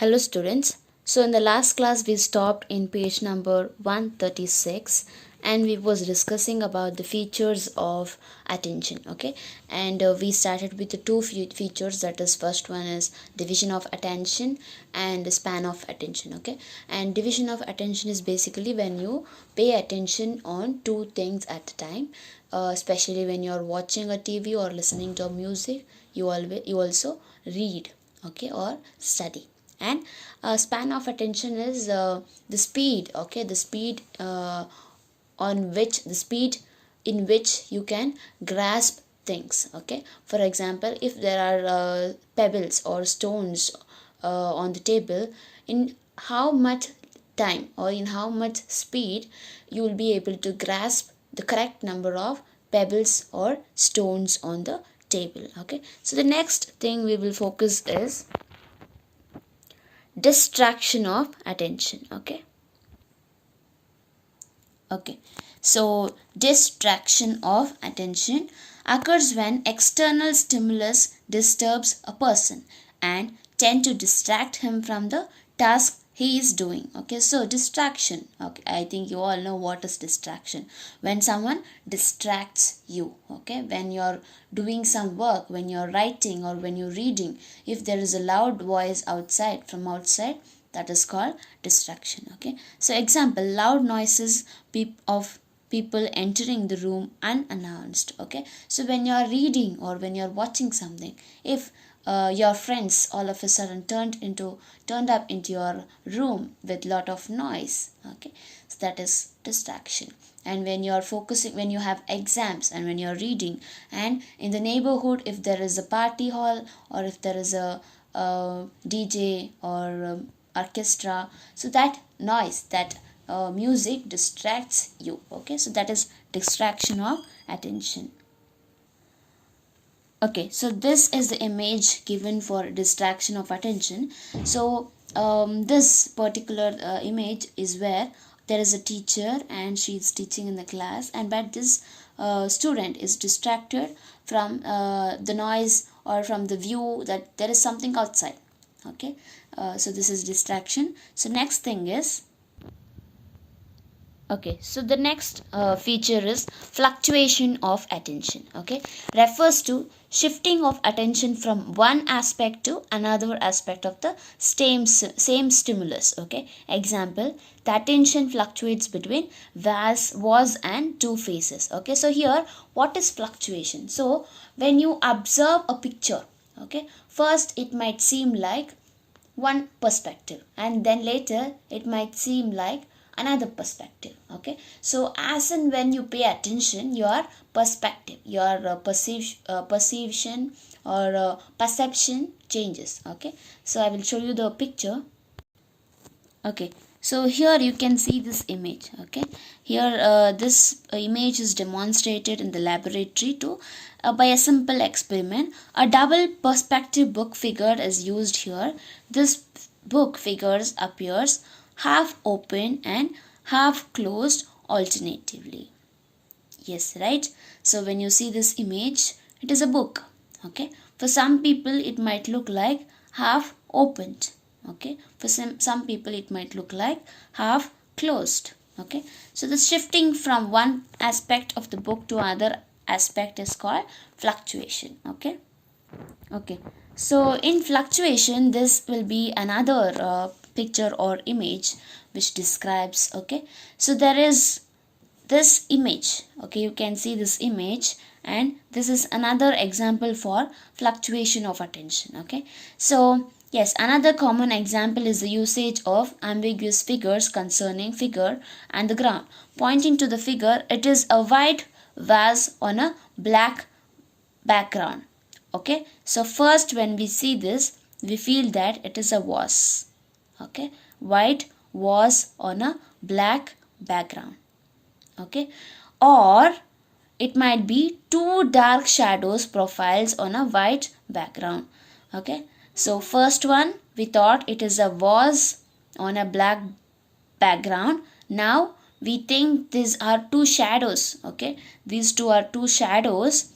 Hello students. So in the last class we stopped in page number 136 and we was discussing about the features of attention, okay? And we started with the two features, that is first one is division of attention and the span of attention, okay? And division of attention is basically when you pay attention on two things at a time, especially when you're watching a TV or listening to music. You also read, okay, or study. And span of attention is the speed, okay, the speed in which you can grasp things, okay. For example, if there are pebbles or stones on the table, in how much time or in how much speed you will be able to grasp the correct number of pebbles or stones on the table, okay. So the next thing we will focus is distraction of attention, okay. So distraction of attention occurs when external stimulus disturbs a person and tend to distract him from the task he is doing, okay. So distraction, okay, I think you all know what is distraction. When someone distracts you, okay, when you're doing some work, when you're writing or when you're reading, if there is a loud voice from outside, that is called distraction, okay. So example, loud noises of people entering the room unannounced, okay. So when you're reading or when you're watching something, if your friends all of a sudden turned up into your room with lot of noise, okay, so that is distraction. And when you're focusing, when you have exams and when you're reading, and in the neighborhood if there is a party hall or if there is a DJ or orchestra, so that noise, that music distracts you, okay. So that is distraction of attention. Okay, so this is the image given for distraction of attention. So this particular image is where there is a teacher and she is teaching in the class, and but this student is distracted from the noise or from the view that there is something outside, okay. So this is distraction. So next thing is, okay, so the next feature is fluctuation of attention, okay, refers to shifting of attention from one aspect to another aspect of the same stimulus, okay. Example, the attention fluctuates between was and two faces, okay. So here what is fluctuation? So when you observe a picture, okay, first it might seem like one perspective and then later it might seem like another perspective, okay. So as and when you pay attention, your perspective, your perception or perception changes, okay. So I will show you the picture. Okay, so here you can see this image, okay. Here this image is demonstrated in the laboratory to by a simple experiment. A double perspective book figure is used here. This book figures appears half open and half closed alternatively. Yes, right. So when you see this image, it is a book, okay. For some people it might look like half opened, okay. For some people it might look like half closed, okay. So the shifting from one aspect of the book to other aspect is called fluctuation, okay. So in fluctuation, this will be another picture or image which describes, okay. So there is this image, okay, you can see this image, and this is another example for fluctuation of attention, okay. So yes, another common example is the usage of ambiguous figures concerning figure and the ground. Pointing to the figure, it is a white vase on a black background, okay. So first when we see this, we feel that it is a vase, okay, white vase on a black background, okay. Or it might be two dark shadows profiles on a white background, okay. So first one, we thought it is a vase on a black background. Now we think these are two shadows, okay. These two are two shadows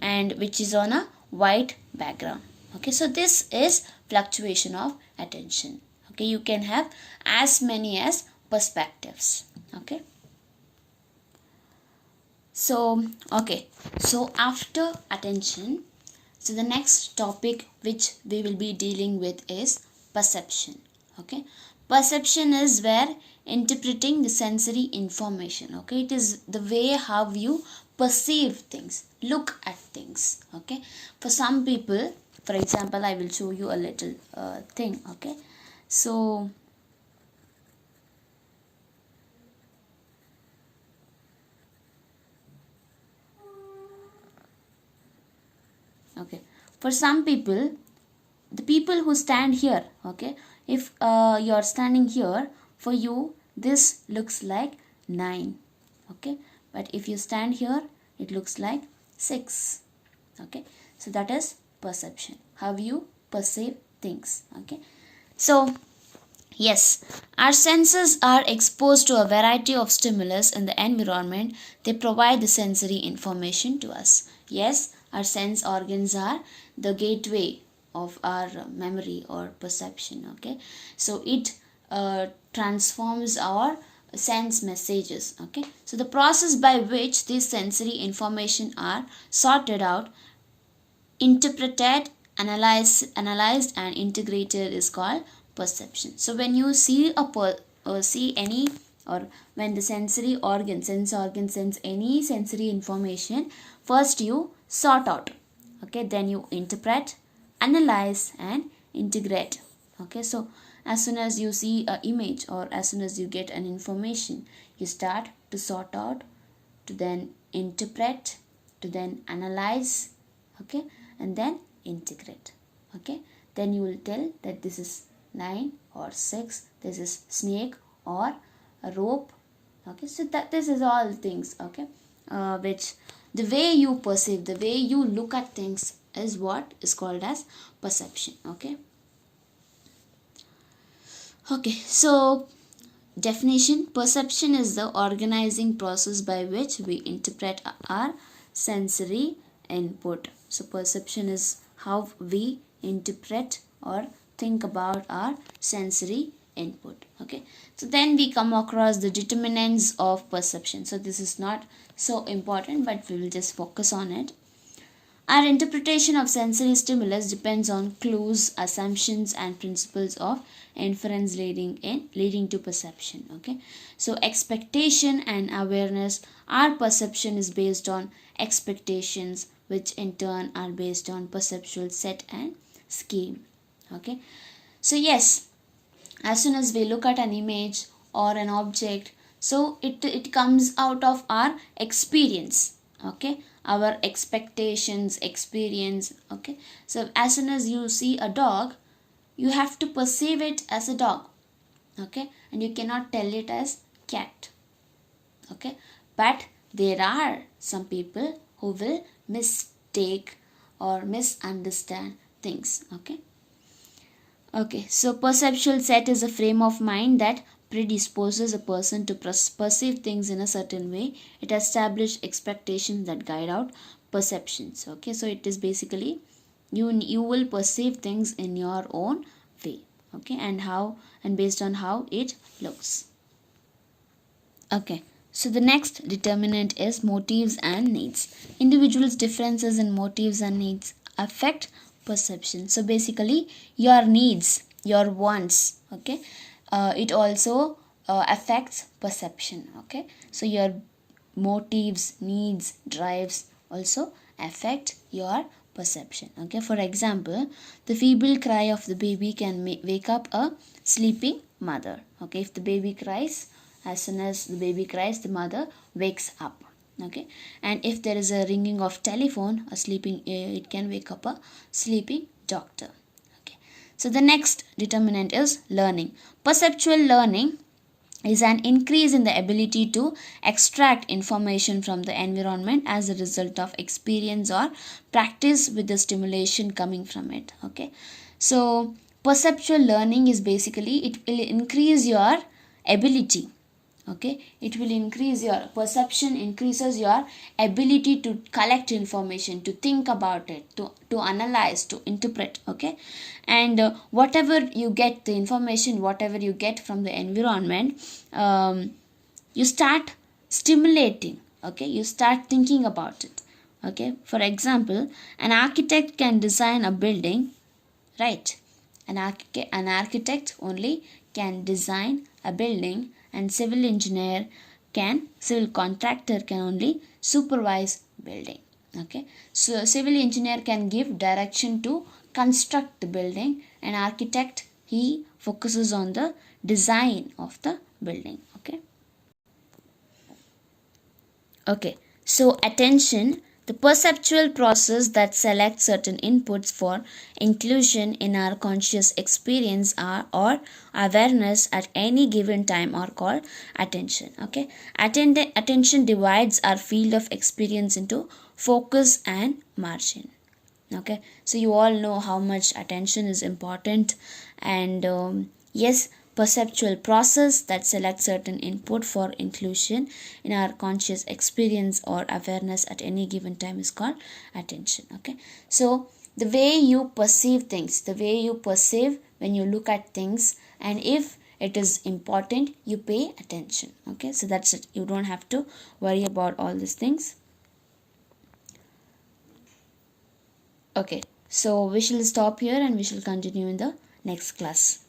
and which is on a white background, okay. So this is fluctuation of attention. Okay, you can have as many as perspectives. Okay, so after attention, so the next topic which we will be dealing with is perception. Okay, perception is where interpreting the sensory information. Okay, it is the way how you perceive things, look at things. Okay, for some people, for example, I will show you a little thing. Okay, so okay, for some people, the people who stand here, okay, if you're standing here, for you this looks like 9. Okay, but if you stand here, it looks like 6. Okay, so that is perception, how you perceive things. Okay, so yes, our senses are exposed to a variety of stimulus in the environment. They provide the sensory information to us. Yes, our sense organs are the gateway of our memory or perception. Okay, so it transforms our sense messages. Okay, so the process by which these sensory information are sorted out, interpreted, analyzed and integrated is called perception. So when you see see any, or when the sense organ sends any sensory information, first you sort out. Okay, then you interpret, analyze and integrate. Okay, so as soon as you see an image or as soon as you get an information, you start to sort out, to then interpret, to then analyze. Okay, and then integrate. Okay, then you will tell that this is 9 or 6, this is snake or a rope. Okay, so that this is all things. Okay, which the way you perceive, the way you look at things is what is called as perception. Okay, so definition: perception is the organizing process by which we interpret our sensory input. So perception is how we interpret or think about our sensory input. Okay, so then we come across the determinants of perception. So this is not so important, but we will just focus on it. Our interpretation of sensory stimulus depends on clues, assumptions and principles of inference leading to perception. Okay, so expectation and awareness. Our perception is based on expectations, which in turn are based on perceptual set and scheme. Okay, so yes, as soon as we look at an image or an object, so it comes out of our experience. Okay, our expectations, experience. Okay, so as soon as you see a dog, you have to perceive it as a dog. Okay, and you cannot tell it as cat. Okay, but there are some people who will mistake or misunderstand things. Okay, so perceptual set is a frame of mind that predisposes a person to perceive things in a certain way. It establishes expectations that guide out perceptions. Okay, so it is basically you will perceive things in your own way. Okay, and based on how it looks. Okay, so the next determinant is motives and needs. Individuals' differences in motives and needs affect perception. So basically your needs, your wants, okay, it also affects perception. Okay, so your motives, needs, drives also affect your perception. Okay, for example, the feeble cry of the baby can wake up a sleeping mother. Okay, if the baby cries, as soon as the baby cries, the mother wakes up. Okay, and if there is a ringing of telephone, it can wake up a sleeping doctor. Okay, so the next determinant is learning. Perceptual learning is an increase in the ability to extract information from the environment as a result of experience or practice with the stimulation coming from it. Okay, so perceptual learning is basically, it will increase your ability, Okay, it will increase your perception, increases your ability to collect information, to think about it, to analyze, to interpret. Okay, and whatever you get, the information whatever you get from the environment, you start stimulating. Okay, you start thinking about it. Okay, for example, an architect can design a building, right? An architect only can design a building, and civil contractor can only supervise building. Okay, so civil engineer can give direction to construct the building, and architect, he focuses on the design of the building. Okay. Okay, so attention, the perceptual process that selects certain inputs for inclusion in our conscious experience or awareness at any given time are called attention. Okay, attention divides our field of experience into focus and margin. Okay, so you all know how much attention is important, and yes, perceptual process that selects certain input for inclusion in our conscious experience or awareness at any given time is called attention. Okay, so the way you perceive things, the way you perceive when you look at things, and if it is important, you pay attention. Okay, so that's it, you don't have to worry about all these things. Okay, so we shall stop here and we shall continue in the next class.